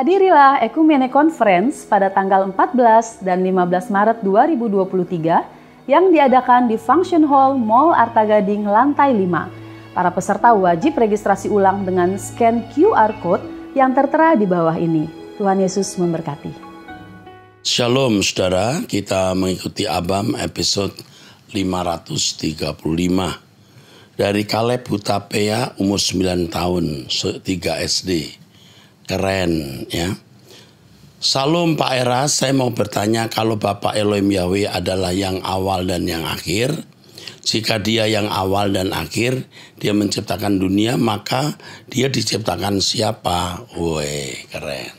Hadirilah Ekumene Conference pada tanggal 14 dan 15 Maret 2023 yang diadakan di Function Hall Mall Arta Gading lantai 5. Para peserta wajib registrasi ulang dengan scan QR Code yang tertera di bawah ini. Tuhan Yesus memberkati. Shalom saudara, kita mengikuti Abam episode 535 dari Kaleb Hutapea umur 9 tahun 3 SD. Keren ya. Salam Pak Eras, saya mau bertanya, kalau Bapak Elohim Yahweh adalah yang awal dan yang akhir, jika dia yang awal dan akhir, dia menciptakan dunia, maka dia diciptakan siapa? Woi, keren.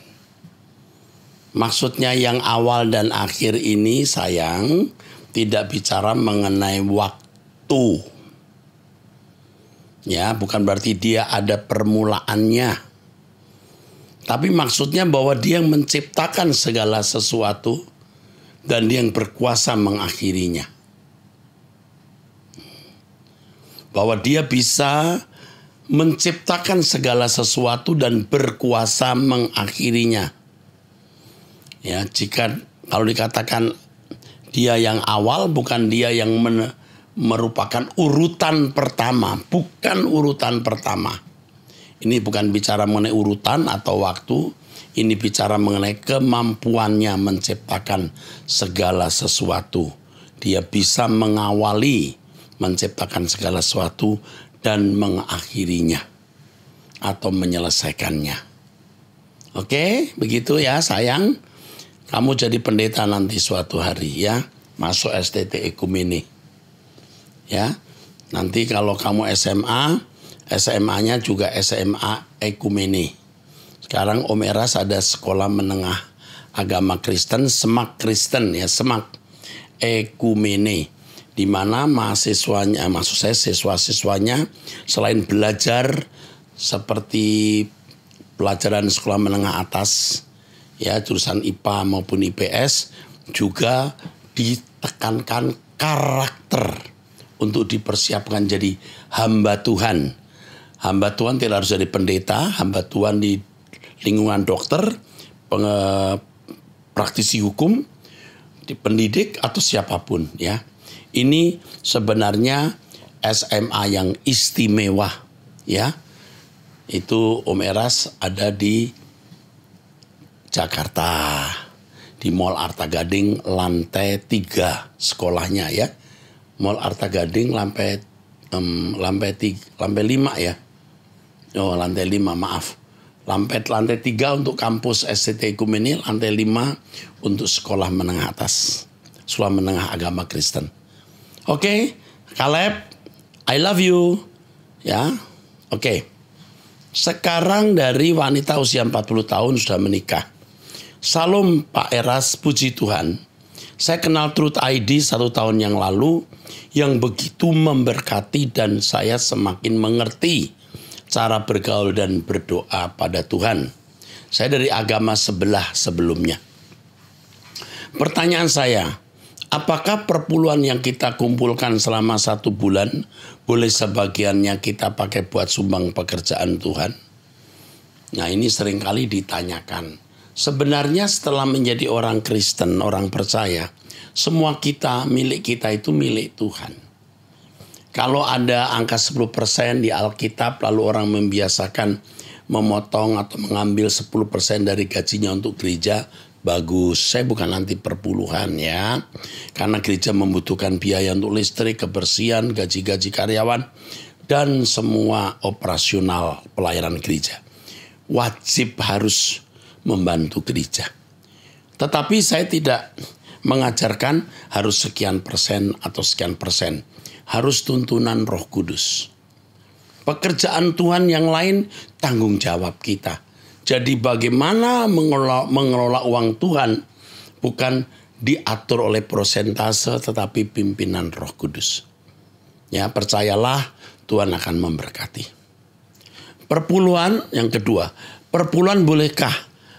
Maksudnya yang awal dan akhir ini sayang tidak bicara mengenai waktu. Ya, bukan berarti dia ada permulaannya. Tapi maksudnya bahwa dia yang menciptakan segala sesuatu dan dia yang berkuasa mengakhirinya. Bahwa dia bisa menciptakan segala sesuatu dan berkuasa mengakhirinya. Ya, jika kalau dikatakan dia yang awal, bukan dia yang merupakan urutan pertama, bukan urutan pertama. Ini bukan bicara mengenai urutan atau waktu, ini bicara mengenai kemampuannya menciptakan segala sesuatu. Dia bisa mengawali menciptakan segala sesuatu dan mengakhirinya atau menyelesaikannya. Oke, begitu ya sayang. Kamu jadi pendeta nanti suatu hari ya, masuk STT Ekumene. Ya, nanti kalau kamu SMA-nya juga SMA Ekumene. Sekarang Om Eras ada sekolah menengah agama Kristen, Semak Kristen ya, Semak Ekumene. Di mana mahasiswanya, maksud saya siswa-siswanya selain belajar seperti pelajaran sekolah menengah atas, ya jurusan IPA maupun IPS, juga ditekankan karakter untuk dipersiapkan jadi hamba Tuhan. Hamba Tuhan tidak harus jadi pendeta, hamba Tuhan di lingkungan dokter, praktisi hukum, di pendidik atau siapapun ya. Ini sebenarnya SMA yang istimewa ya. Itu Om Eras ada di Jakarta, di Mall Arta Gading lantai 3 sekolahnya ya. Mall Arta Gading lantai 5 ya. Oh, lantai 5, maaf. Lantai 3 untuk kampus STT Ekumene, lantai 5 untuk sekolah menengah atas. Sekolah menengah agama Kristen. Oke, Kaleb, I love you. Ya, oke. Sekarang dari wanita usia 40 tahun sudah menikah. Salam Pak Eras, puji Tuhan. Saya kenal Truth ID 1 tahun yang lalu yang begitu memberkati dan saya semakin mengerti cara bergaul dan berdoa pada Tuhan. Saya dari agama sebelah sebelumnya. Pertanyaan saya, apakah perpuluhan yang kita kumpulkan selama 1 bulan boleh sebagiannya kita pakai buat sumbang pekerjaan Tuhan? Nah, ini seringkali ditanyakan. Sebenarnya setelah menjadi orang Kristen, orang percaya, semua milik kita itu milik Tuhan. Kalau ada angka 10% di Alkitab, lalu orang membiasakan memotong atau mengambil 10% dari gajinya untuk gereja, bagus. Saya bukan anti perpuluhan ya. Karena gereja membutuhkan biaya untuk listrik, kebersihan, gaji-gaji karyawan, dan semua operasional pelayanan gereja. Wajib harus membantu gereja. Tetapi saya tidak mengajarkan harus sekian persen atau sekian persen. Harus tuntunan Roh Kudus. Pekerjaan Tuhan yang lain tanggung jawab kita. Jadi bagaimana mengelola uang Tuhan bukan diatur oleh persentase tetapi pimpinan Roh Kudus. Ya, percayalah Tuhan akan memberkati. Perpuluhan yang kedua, perpuluhan bolehkah?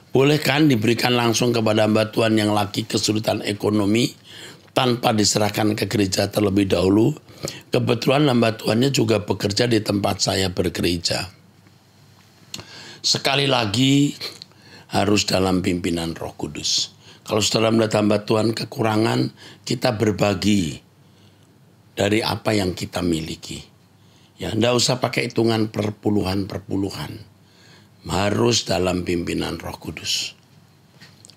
Boleh kan diberikan langsung kepada hamba Tuhan yang lagi kesulitan ekonomi tanpa diserahkan ke gereja terlebih dahulu? Kebetulan hamba Tuhannya juga bekerja di tempat saya bergereja. Sekali lagi, harus dalam pimpinan Roh Kudus. Kalau saudara melihat hamba Tuhan kekurangan, kita berbagi dari apa yang kita miliki. Ya, enggak usah pakai hitungan perpuluhan. Harus dalam pimpinan Roh Kudus.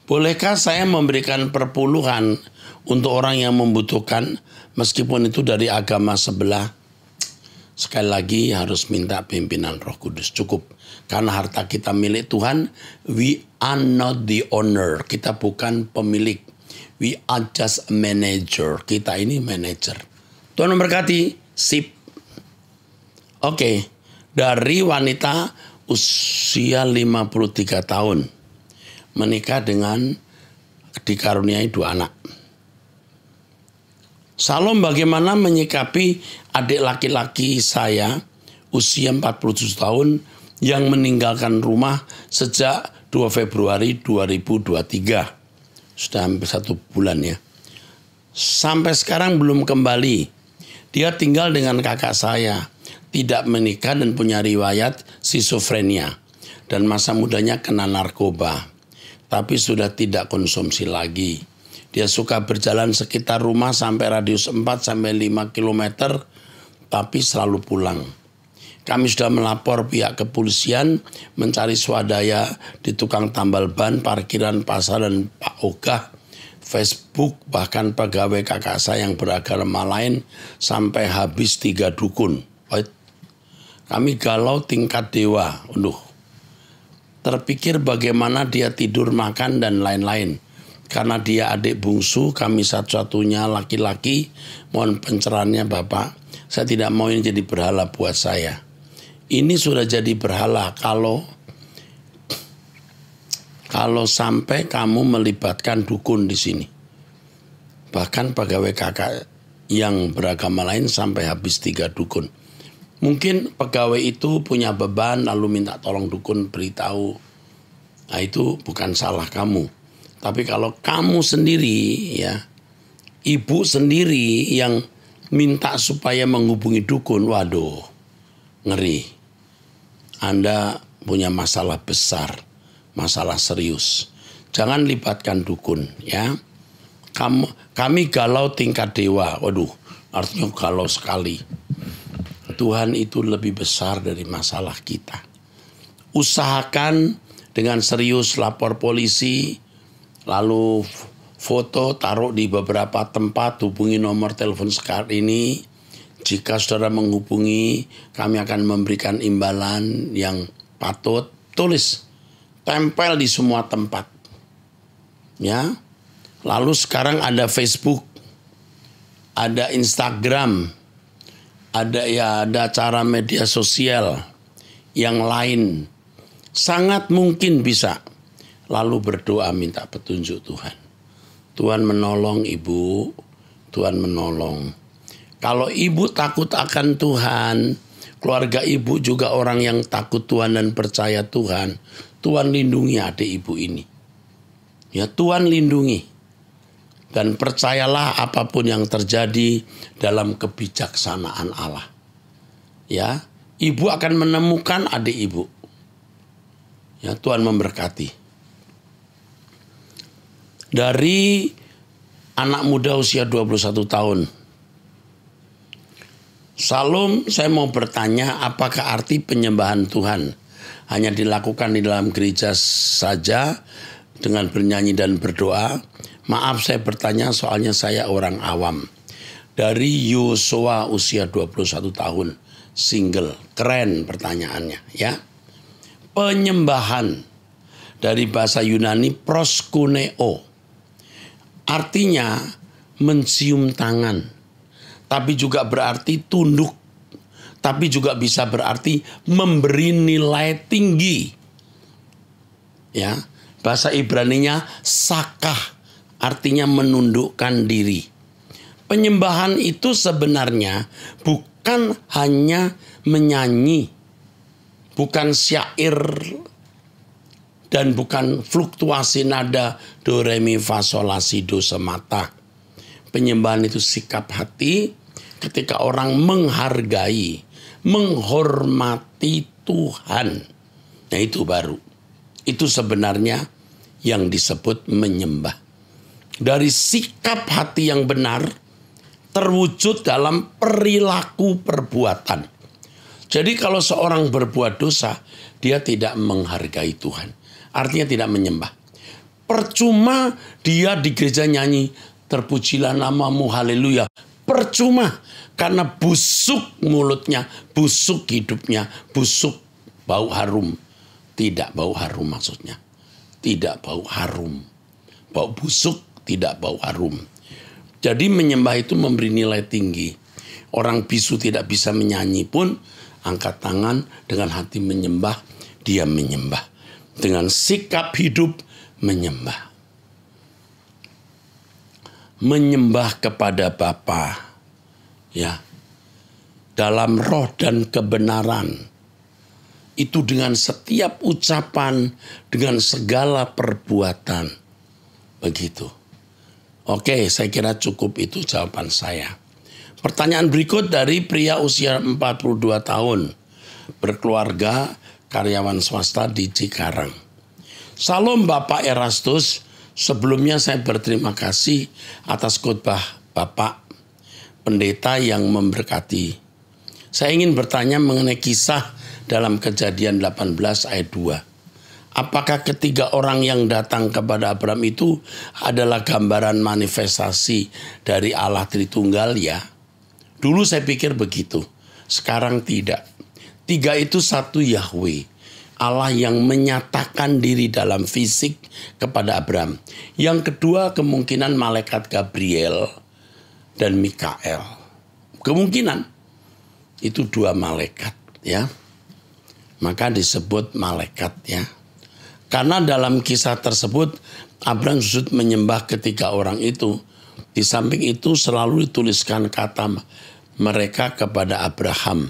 Bolehkah saya memberikan perpuluhan untuk orang yang membutuhkan, meskipun itu dari agama sebelah? Sekali lagi harus minta pimpinan Roh Kudus, cukup. Karena harta kita milik Tuhan, we are not the owner. Kita bukan pemilik. We are just a manager. Kita ini manager. Tuhan memberkati, sip. Oke, dari wanita usia 53 tahun, menikah dengan dikaruniai 2 anak. Salom bagaimana menyikapi adik laki-laki saya usia 47 tahun yang meninggalkan rumah sejak 2 Februari 2023. Sudah hampir 1 bulan ya. Sampai sekarang belum kembali. Dia tinggal dengan kakak saya, tidak menikah dan punya riwayat skizofrenia. Dan masa mudanya kena narkoba, tapi sudah tidak konsumsi lagi. Dia suka berjalan sekitar rumah sampai radius 4-5 km, tapi selalu pulang. Kami sudah melapor pihak kepolisian, mencari swadaya di tukang tambal ban, parkiran pasar dan Pak Ogah, Facebook, bahkan pegawai kakak saya yang beragama lain, sampai habis 3 dukun. Kami galau tingkat dewa. Terpikir bagaimana dia tidur, makan, dan lain-lain. Karena dia adik bungsu, kami satu-satunya laki-laki, mohon pencerahannya Bapak. Saya tidak mau ini jadi berhala buat saya. Ini sudah jadi berhala kalau sampai kamu melibatkan dukun di sini. Bahkan pegawai kakak yang beragama lain sampai habis 3 dukun. Mungkin pegawai itu punya beban lalu minta tolong dukun beritahu. Nah itu bukan salah kamu. Tapi kalau kamu sendiri ya, ibu sendiri yang minta supaya menghubungi dukun, waduh, ngeri. Anda punya masalah besar, masalah serius. Jangan libatkan dukun ya. Kami galau tingkat dewa. Waduh, artinya galau sekali. Tuhan itu lebih besar dari masalah kita. Usahakan dengan serius lapor polisi, lalu foto taruh di beberapa tempat, hubungi nomor telepon sekarang ini. Jika saudara menghubungi, kami akan memberikan imbalan yang patut. Tulis, tempel di semua tempat. Ya. Lalu sekarang ada Facebook, ada Instagram, ada cara media sosial yang lain. Sangat mungkin bisa. Lalu berdoa minta petunjuk Tuhan. Tuhan menolong ibu, Tuhan menolong. Kalau ibu takut akan Tuhan, keluarga ibu juga orang yang takut Tuhan dan percaya Tuhan, Tuhan lindungi adik ibu ini. Ya Tuhan lindungi. Dan percayalah apapun yang terjadi dalam kebijaksanaan Allah. Ya, ibu akan menemukan adik ibu. Ya, Tuhan memberkati. Dari anak muda usia 21 tahun. Salam, saya mau bertanya, apakah arti penyembahan Tuhan hanya dilakukan di dalam gereja saja dengan bernyanyi dan berdoa? Maaf saya bertanya soalnya saya orang awam. Dari Yosua usia 21 tahun, single, keren pertanyaannya ya. Penyembahan dari bahasa Yunani proskuneo, artinya mencium tangan. Tapi juga berarti tunduk. Tapi juga bisa berarti memberi nilai tinggi. Ya, bahasa Ibraninya sakah, artinya menundukkan diri. Penyembahan itu sebenarnya bukan hanya menyanyi, bukan syair, dan bukan fluktuasi nada do re mi fa sol la si do semata. Penyembahan itu sikap hati ketika orang menghargai, menghormati Tuhan. Nah itu baru. Itu sebenarnya yang disebut menyembah. Dari sikap hati yang benar terwujud dalam perilaku perbuatan. Jadi kalau seorang berbuat dosa, dia tidak menghargai Tuhan. Artinya tidak menyembah. Percuma dia di gereja nyanyi, terpujilah namamu, haleluya. Percuma, karena busuk mulutnya, busuk hidupnya, busuk bau harum. Tidak bau harum maksudnya. Tidak bau harum. Bau busuk, tidak bau harum. Jadi menyembah itu memberi nilai tinggi. Orang bisu tidak bisa menyanyi pun, angkat tangan dengan hati menyembah, dia menyembah. Dengan sikap hidup menyembah. Menyembah kepada Bapa, ya, dalam roh dan kebenaran. Itu dengan setiap ucapan, dengan segala perbuatan. Begitu. Oke, saya kira cukup itu jawaban saya. Pertanyaan berikut dari pria usia 42 tahun. Berkeluarga, karyawan swasta di Cikarang. Salam Bapak Erastus. Sebelumnya saya berterima kasih atas khotbah Bapak Pendeta yang memberkati. Saya ingin bertanya mengenai kisah dalam Kejadian 18 ayat 2. Apakah ketiga orang yang datang kepada Abraham itu adalah gambaran manifestasi dari Allah Tritunggal ya? Dulu saya pikir begitu, sekarang tidak. Tiga itu satu Yahweh, Allah yang menyatakan diri dalam fisik kepada Abraham. Yang kedua kemungkinan malaikat Gabriel dan Mikael. Kemungkinan itu dua malaikat ya. Maka disebut malaikat ya. Karena dalam kisah tersebut Abraham sujud menyembah ketiga orang itu. Di samping itu selalu dituliskan kata mereka kepada Abraham.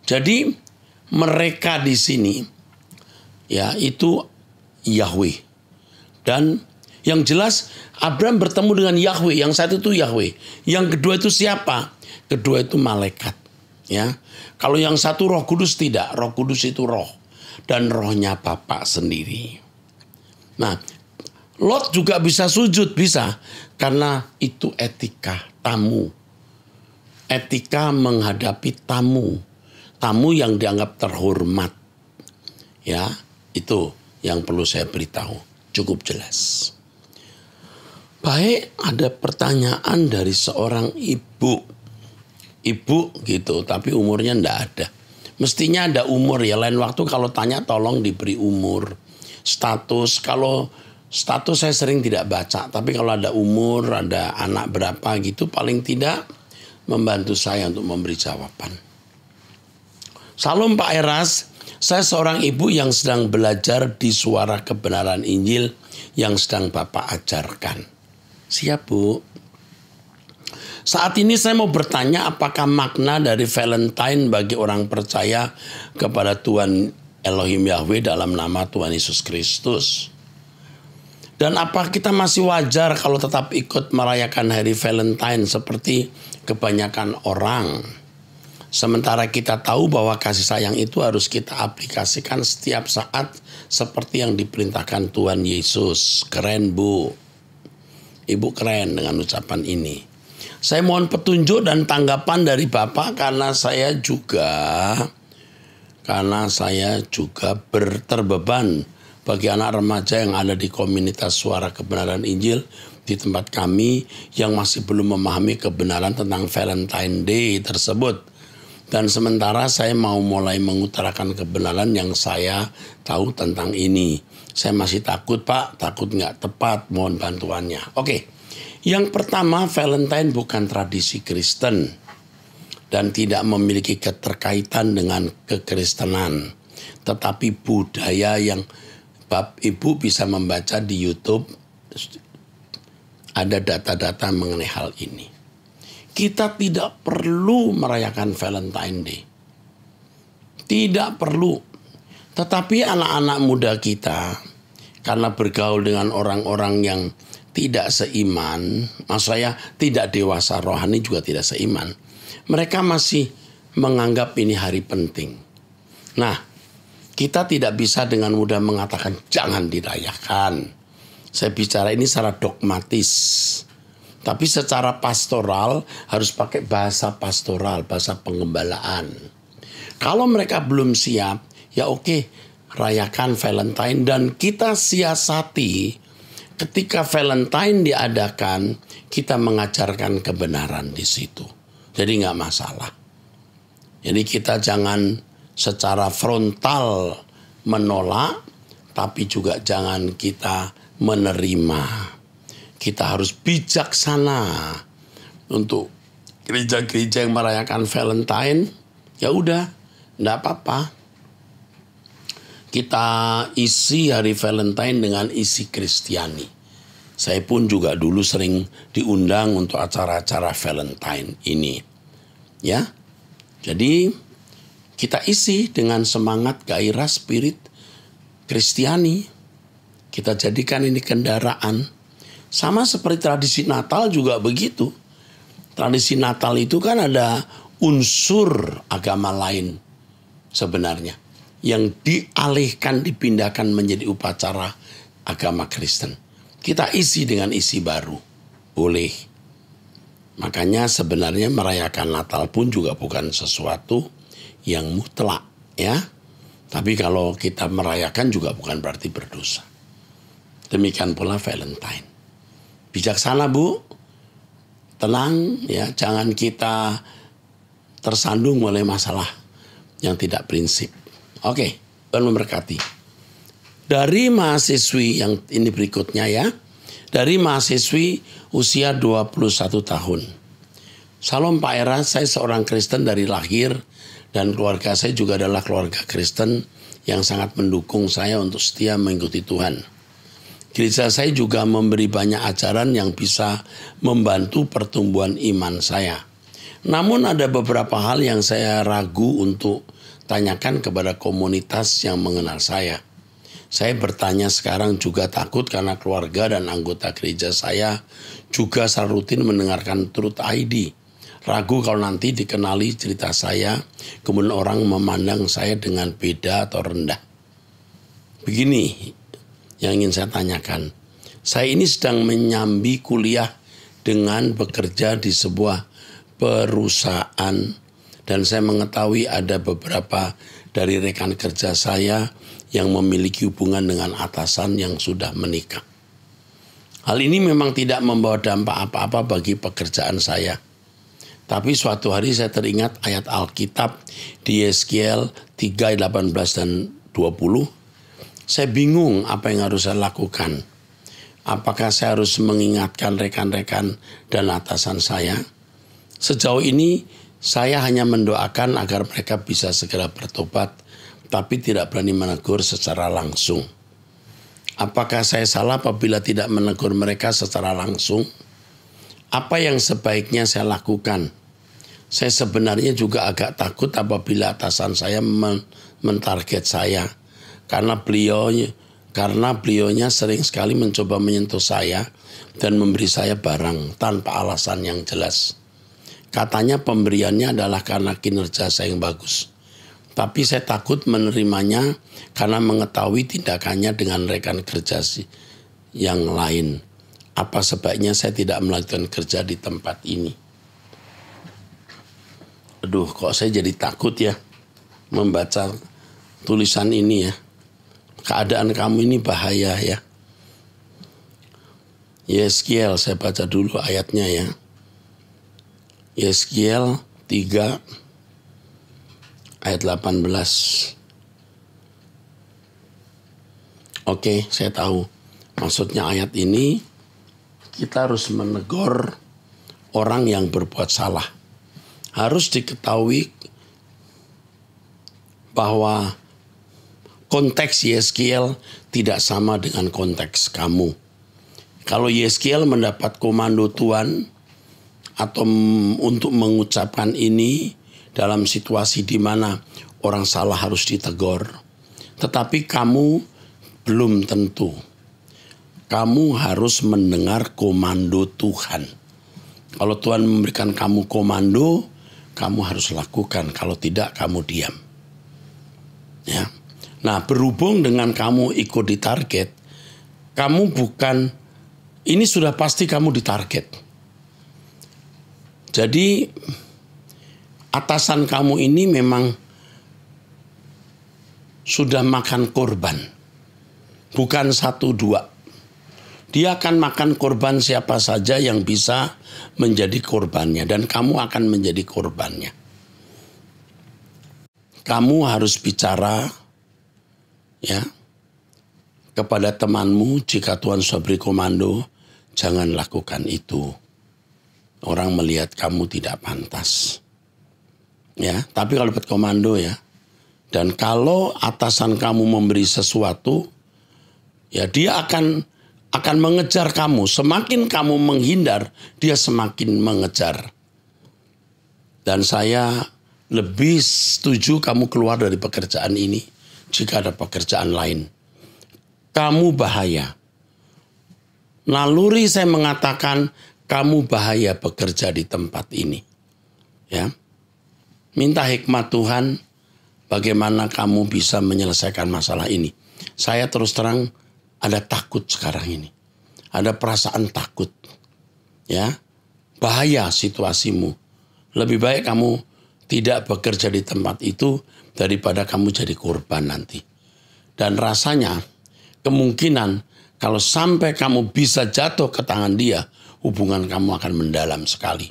Jadi mereka di sini ya itu Yahweh. Dan yang jelas Abraham bertemu dengan Yahweh. Yang satu itu Yahweh. Yang kedua itu siapa? Kedua itu malaikat. Ya, kalau yang satu Roh Kudus tidak. Roh Kudus itu roh. Dan rohnya Bapa sendiri. Nah, Lot juga bisa sujud, bisa. Karena itu etika tamu. Etika menghadapi tamu. Tamu yang dianggap terhormat. Ya, itu yang perlu saya beritahu. Cukup jelas. Baik, ada pertanyaan dari seorang ibu. Ibu gitu, tapi umurnya enggak ada. Mestinya ada umur ya, lain waktu kalau tanya tolong diberi umur. Status, kalau status saya sering tidak baca. Tapi kalau ada umur, ada anak berapa gitu, paling tidak membantu saya untuk memberi jawaban. Salam Pak Eras, saya seorang ibu yang sedang belajar di Suara Kebenaran Injil yang sedang Bapak ajarkan. Siap Bu. Saat ini saya mau bertanya apakah makna dari Valentine bagi orang percaya kepada Tuhan Elohim Yahweh dalam nama Tuhan Yesus Kristus. Dan apa kita masih wajar kalau tetap ikut merayakan hari Valentine seperti kebanyakan orang. Sementara kita tahu bahwa kasih sayang itu harus kita aplikasikan setiap saat seperti yang diperintahkan Tuhan Yesus. Keren Bu. Ibu keren dengan ucapan ini. Saya mohon petunjuk dan tanggapan dari Bapak karena saya juga terbeban bagi anak remaja yang ada di komunitas Suara Kebenaran Injil di tempat kami yang masih belum memahami kebenaran tentang Valentine Day tersebut. Dan sementara saya mau mulai mengutarakan kebenaran yang saya tahu tentang ini. Saya masih takut Pak, takut nggak tepat, mohon bantuannya. Oke. Yang pertama, Valentine bukan tradisi Kristen dan tidak memiliki keterkaitan dengan kekristenan, tetapi budaya yang Ibu bisa membaca di YouTube, ada data-data mengenai hal ini. Kita tidak perlu merayakan Valentine Day. Tidak perlu. Tetapi anak-anak muda kita, karena bergaul dengan orang-orang yang tidak seiman, maksud saya tidak dewasa rohani juga tidak seiman. Mereka masih menganggap ini hari penting. Nah, kita tidak bisa dengan mudah mengatakan jangan dirayakan. Saya bicara ini secara dogmatis. Tapi secara pastoral harus pakai bahasa pastoral, bahasa pengembalaan. Kalau mereka belum siap, ya oke, rayakan Valentine dan kita siasati ketika Valentine diadakan, kita mengajarkan kebenaran di situ. Jadi nggak masalah. Jadi kita jangan secara frontal menolak, tapi juga jangan kita menerima. Kita harus bijaksana untuk gereja-gereja yang merayakan Valentine. Ya udah, enggak apa-apa. Kita isi hari Valentine dengan isi Kristiani. Saya pun juga dulu sering diundang untuk acara-acara Valentine ini. Ya. Jadi kita isi dengan semangat gairah spirit Kristiani. Kita jadikan ini kendaraan. Sama seperti tradisi Natal juga begitu. Tradisi Natal itu kan ada unsur agama lain sebenarnya. Yang dialihkan, dipindahkan menjadi upacara agama Kristen. Kita isi dengan isi baru. Boleh. Makanya sebenarnya merayakan Natal pun juga bukan sesuatu yang mutlak. Ya. Tapi kalau kita merayakan juga bukan berarti berdosa. Demikian pula Valentine. Bijaksana Bu, tenang ya, jangan kita tersandung oleh masalah yang tidak prinsip. Oke, Tuhan memberkati. Dari mahasiswi yang ini berikutnya ya, dari mahasiswi usia 21 tahun. Salam Pak Era, saya seorang Kristen dari lahir dan keluarga saya juga adalah keluarga Kristen yang sangat mendukung saya untuk setia mengikuti Tuhan. Gereja saya juga memberi banyak ajaran yang bisa membantu pertumbuhan iman saya. Namun ada beberapa hal yang saya ragu untuk tanyakan kepada komunitas yang mengenal saya. Saya bertanya sekarang juga takut karena keluarga dan anggota gereja saya juga secara rutin mendengarkan Truth ID. Ragu kalau nanti dikenali cerita saya, kemudian orang memandang saya dengan beda atau rendah. Begini yang ingin saya tanyakan. Saya ini sedang menyambi kuliah dengan bekerja di sebuah perusahaan dan saya mengetahui ada beberapa dari rekan kerja saya yang memiliki hubungan dengan atasan yang sudah menikah. Hal ini memang tidak membawa dampak apa-apa bagi pekerjaan saya. Tapi suatu hari saya teringat ayat Alkitab di Yeskiel 3, 18 dan 20. Saya bingung apa yang harus saya lakukan. Apakah saya harus mengingatkan rekan-rekan dan atasan saya? Sejauh ini saya hanya mendoakan agar mereka bisa segera bertobat, tapi tidak berani menegur secara langsung. Apakah saya salah apabila tidak menegur mereka secara langsung? Apa yang sebaiknya saya lakukan? Saya sebenarnya juga agak takut apabila atasan saya mentarget saya. Karena beliaunya sering sekali mencoba menyentuh saya dan memberi saya barang tanpa alasan yang jelas. Katanya pemberiannya adalah karena kinerja saya yang bagus. Tapi saya takut menerimanya karena mengetahui tindakannya dengan rekan kerja yang lain. Apa sebaiknya saya tidak melanjutkan kerja di tempat ini? Aduh, kok saya jadi takut ya membaca tulisan ini ya. Keadaan kamu ini bahaya ya. Yeskiel, saya baca dulu ayatnya ya. Yeskiel 3 ayat 18. Oke, saya tahu. Maksudnya ayat ini kita harus menegur orang yang berbuat salah. Harus diketahui bahwa konteks Yeskiel tidak sama dengan konteks kamu. Kalau Yeskiel mendapat komando Tuhan atau untuk mengucapkan ini dalam situasi di mana orang salah harus ditegur, tetapi kamu belum tentu. Kamu harus mendengar komando Tuhan. Kalau Tuhan memberikan kamu komando, kamu harus lakukan. Kalau tidak, kamu diam. Ya. Nah, berhubung dengan kamu ikut di target, kamu bukan, ini sudah pasti kamu ditarget. Jadi atasan kamu ini memang sudah makan korban. Bukan 1-2. Dia akan makan korban siapa saja yang bisa menjadi korbannya. Dan kamu akan menjadi korbannya. Kamu harus bicara ya kepada temanmu, jika Tuhan sudah beri komando, jangan lakukan itu. Orang melihat kamu tidak pantas. Ya, tapi kalau dapat komando ya. Dan kalau atasan kamu memberi sesuatu, ya dia akan mengejar kamu. Semakin kamu menghindar, dia semakin mengejar. Dan saya lebih setuju kamu keluar dari pekerjaan ini jika ada pekerjaan lain. Kamu bahaya. Naluri saya mengatakan kamu bahaya bekerja di tempat ini. Ya. Minta hikmat Tuhan bagaimana kamu bisa menyelesaikan masalah ini. Saya terus terang ada takut sekarang ini. Ada perasaan takut. Ya. Bahaya situasimu. Lebih baik kamu tidak bekerja di tempat itu daripada kamu jadi korban nanti. Dan rasanya kemungkinan kalau sampai kamu bisa jatuh ke tangan dia, hubungan kamu akan mendalam sekali.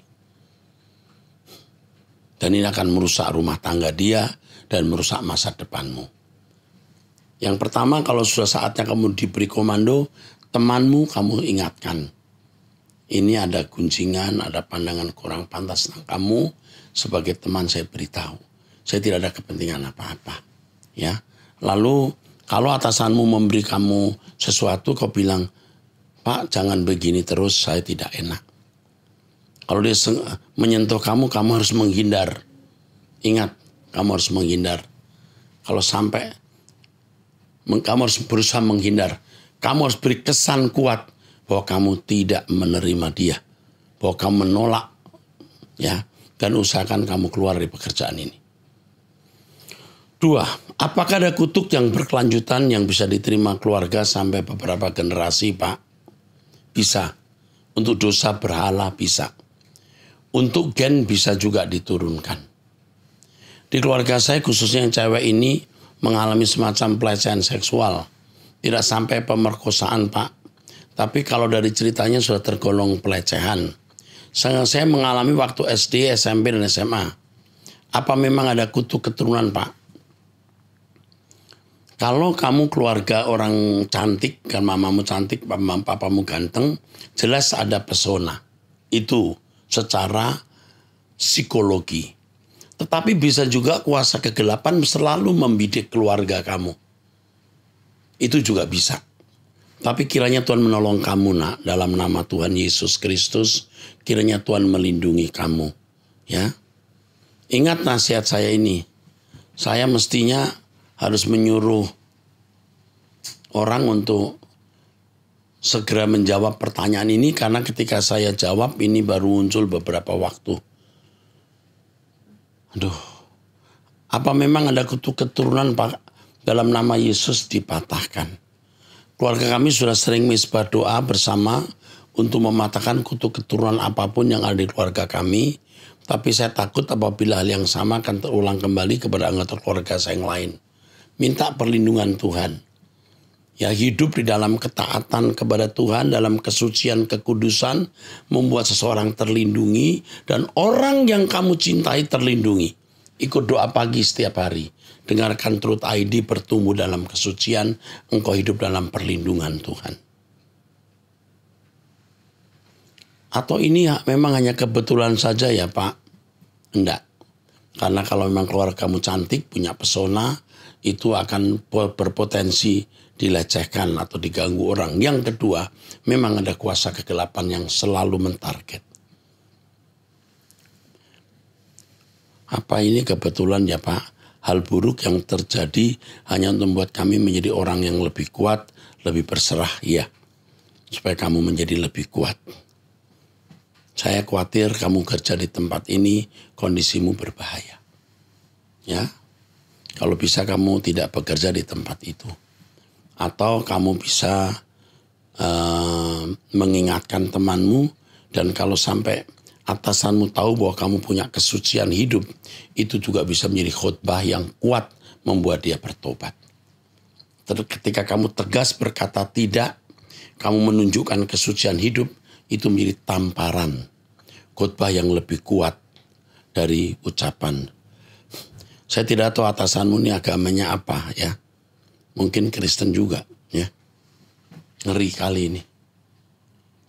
Dan ini akan merusak rumah tangga dia dan merusak masa depanmu. Yang pertama, kalau sudah saatnya kamu diberi komando, temanmu kamu ingatkan. Ini ada gunjingan, ada pandangan kurang pantas tentang kamu. Sebagai teman saya beritahu. Saya tidak ada kepentingan apa-apa. Ya. Lalu kalau atasanmu memberi kamu sesuatu, kau bilang, Pak jangan begini terus, saya tidak enak. Kalau dia menyentuh kamu, kamu harus menghindar. Ingat, kamu harus menghindar. Kalau sampai, kamu harus berusaha menghindar. Kamu harus beri kesan kuat bahwa kamu tidak menerima dia. Bahwa kamu menolak. Ya. Dan usahakan kamu keluar dari pekerjaan ini. 2. Apakah ada kutuk yang berkelanjutan yang bisa diterima keluarga sampai beberapa generasi, Pak? Bisa. Untuk dosa berhala bisa. Untuk gen bisa juga diturunkan. Di keluarga saya khususnya yang cewek ini mengalami semacam pelecehan seksual. Tidak sampai pemerkosaan, Pak. Tapi kalau dari ceritanya sudah tergolong pelecehan. Saya mengalami waktu SD, SMP, dan SMA. Apa memang ada kutuk keturunan, Pak? Kalau kamu keluarga orang cantik, kan mamamu cantik, papamu ganteng, jelas ada pesona. Itu secara psikologi. Tetapi bisa juga kuasa kegelapan selalu membidik keluarga kamu. Itu juga bisa. Tapi kiranya Tuhan menolong kamu, nak, dalam nama Tuhan Yesus Kristus. Kiranya Tuhan melindungi kamu. Ya. Ingat nasihat saya ini. Saya mestinya harus menyuruh orang untuk segera menjawab pertanyaan ini. Karena ketika saya jawab ini baru muncul beberapa waktu. Aduh. Apa memang ada kutuk keturunan, Pak? Dalam nama Yesus dipatahkan. Keluarga kami sudah sering misbah doa bersama untuk mematahkan kutuk keturunan apapun yang ada di keluarga kami. Tapi saya takut apabila hal yang sama akan terulang kembali kepada anggota keluarga saya yang lain. Minta perlindungan Tuhan. Ya, hidup di dalam ketaatan kepada Tuhan, dalam kesucian, kekudusan, membuat seseorang terlindungi. Dan orang yang kamu cintai terlindungi. Ikut doa pagi setiap hari. Dengarkan Truth ID, bertumbuh dalam kesucian, engkau hidup dalam perlindungan Tuhan. Atau ini memang hanya kebetulan saja ya, Pak? Enggak. Karena kalau memang keluarga kamu cantik, punya pesona, itu akan berpotensi dilecehkan atau diganggu orang. Yang kedua, memang ada kuasa kegelapan yang selalu mentarget. Apa ini kebetulan ya, Pak? Hal buruk yang terjadi hanya untuk membuat kami menjadi orang yang lebih kuat, lebih berserah, ya. Supaya kamu menjadi lebih kuat. Saya khawatir kamu kerja di tempat ini, kondisimu berbahaya. Ya. Kalau bisa kamu tidak bekerja di tempat itu. Atau kamu bisa mengingatkan temanmu, dan kalau sampai atasanmu tahu bahwa kamu punya kesucian hidup, itu juga bisa menjadi khotbah yang kuat membuat dia bertobat. Ketika kamu tegas berkata tidak, kamu menunjukkan kesucian hidup, itu menjadi tamparan khotbah yang lebih kuat dari ucapan. Saya tidak tahu atasanmu ini agamanya apa ya. Mungkin Kristen juga ya. Ngeri kali ini.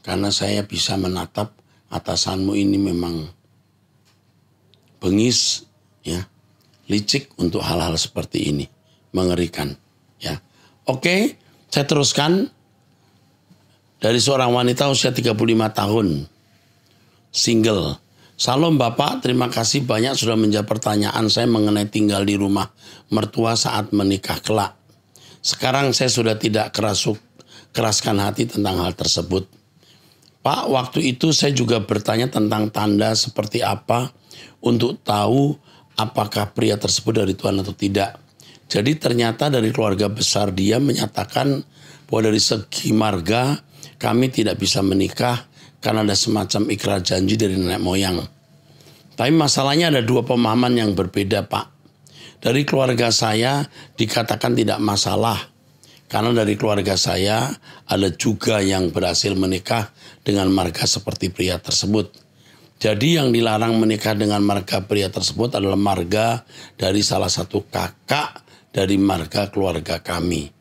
Karena saya bisa menatap atasanmu ini memang bengis ya, licik untuk hal-hal seperti ini. Mengerikan ya. Oke, saya teruskan. Dari seorang wanita usia 35 tahun, single. Salam Bapak, terima kasih banyak sudah menjawab pertanyaan saya mengenai tinggal di rumah mertua saat menikah kelak. Sekarang saya sudah tidak keraskan hati tentang hal tersebut. Pak, waktu itu saya juga bertanya tentang tanda seperti apa untuk tahu apakah pria tersebut dari Tuhan atau tidak. Jadi ternyata dari keluarga besar dia menyatakan bahwa dari segi marga kami tidak bisa menikah karena ada semacam ikrar janji dari nenek moyang. Tapi masalahnya ada dua pemahaman yang berbeda, Pak. Dari keluarga saya dikatakan tidak masalah. Karena dari keluarga saya ada juga yang berhasil menikah dengan marga seperti pria tersebut. Jadi yang dilarang menikah dengan marga pria tersebut adalah marga dari salah satu kakak dari marga keluarga kami.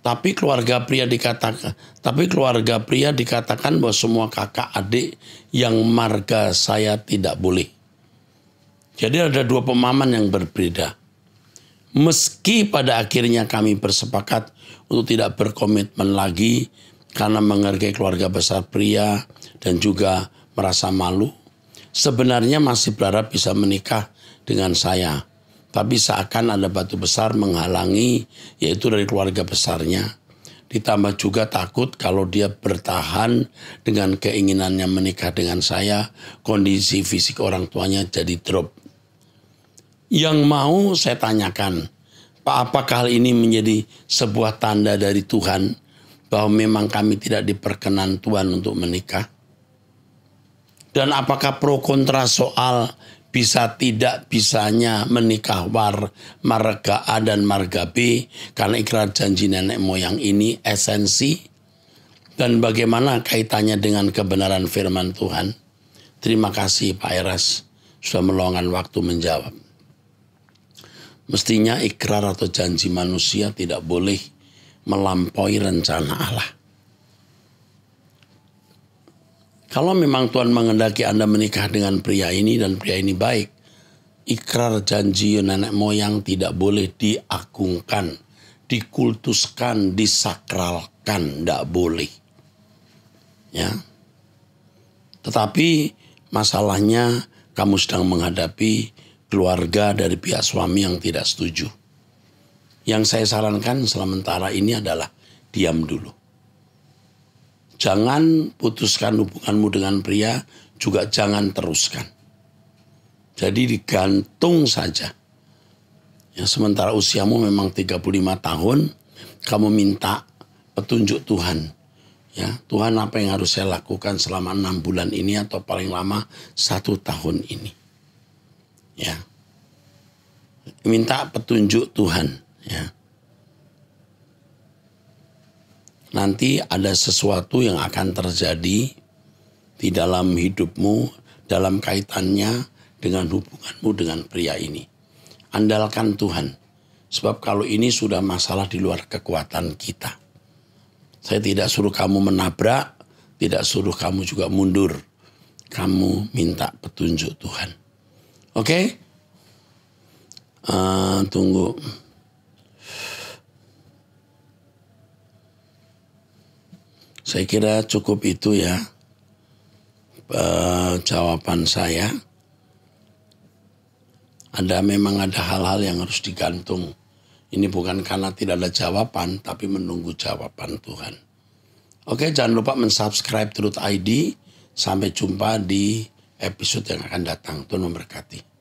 Tapi keluarga pria dikatakan bahwa semua kakak adik yang marga saya tidak boleh. Jadi ada dua pemahaman yang berbeda. Meski pada akhirnya kami bersepakat untuk tidak berkomitmen lagi karena menghargai keluarga besar pria dan juga merasa malu, sebenarnya masih berharap bisa menikah dengan saya. Tapi seakan ada batu besar menghalangi, yaitu dari keluarga besarnya. Ditambah juga takut kalau dia bertahan dengan keinginannya menikah dengan saya, kondisi fisik orang tuanya jadi drop. Yang mau saya tanyakan, Pak, apakah hal ini menjadi sebuah tanda dari Tuhan bahwa memang kami tidak diperkenan Tuhan untuk menikah? Dan apakah pro kontra soal bisa tidak bisanya menikah marga A dan marga B karena ikrar janji nenek moyang ini esensi? Dan bagaimana kaitannya dengan kebenaran firman Tuhan? Terima kasih Pak Eras sudah meluangkan waktu menjawab. Mestinya ikrar atau janji manusia tidak boleh melampaui rencana Allah. Kalau memang Tuhan menghendaki Anda menikah dengan pria ini dan pria ini baik, ikrar janji nenek moyang tidak boleh diagungkan, dikultuskan, disakralkan, tidak boleh. Ya. Tetapi masalahnya kamu sedang menghadapi keluarga dari pihak suami yang tidak setuju. Yang saya sarankan sementara ini adalah diam dulu. Jangan putuskan hubunganmu dengan pria, juga jangan teruskan. Jadi digantung saja. Ya, sementara usiamu memang 35 tahun, kamu minta petunjuk Tuhan. Ya, Tuhan apa yang harus saya lakukan selama 6 bulan ini atau paling lama 1 tahun ini. Ya. Minta petunjuk Tuhan, ya. Nanti ada sesuatu yang akan terjadi di dalam hidupmu dalam kaitannya dengan hubunganmu dengan pria ini. Andalkan Tuhan. Sebab kalau ini sudah masalah di luar kekuatan kita. Saya tidak suruh kamu menabrak, tidak suruh kamu juga mundur. Kamu minta petunjuk Tuhan. Oke? Tunggu. Saya kira cukup itu ya jawaban saya. Memang ada hal-hal yang harus digantung. Ini bukan karena tidak ada jawaban, tapi menunggu jawaban Tuhan. Oke, jangan lupa mensubscribe Truth ID. Sampai jumpa di episode yang akan datang. Tuhan memberkati.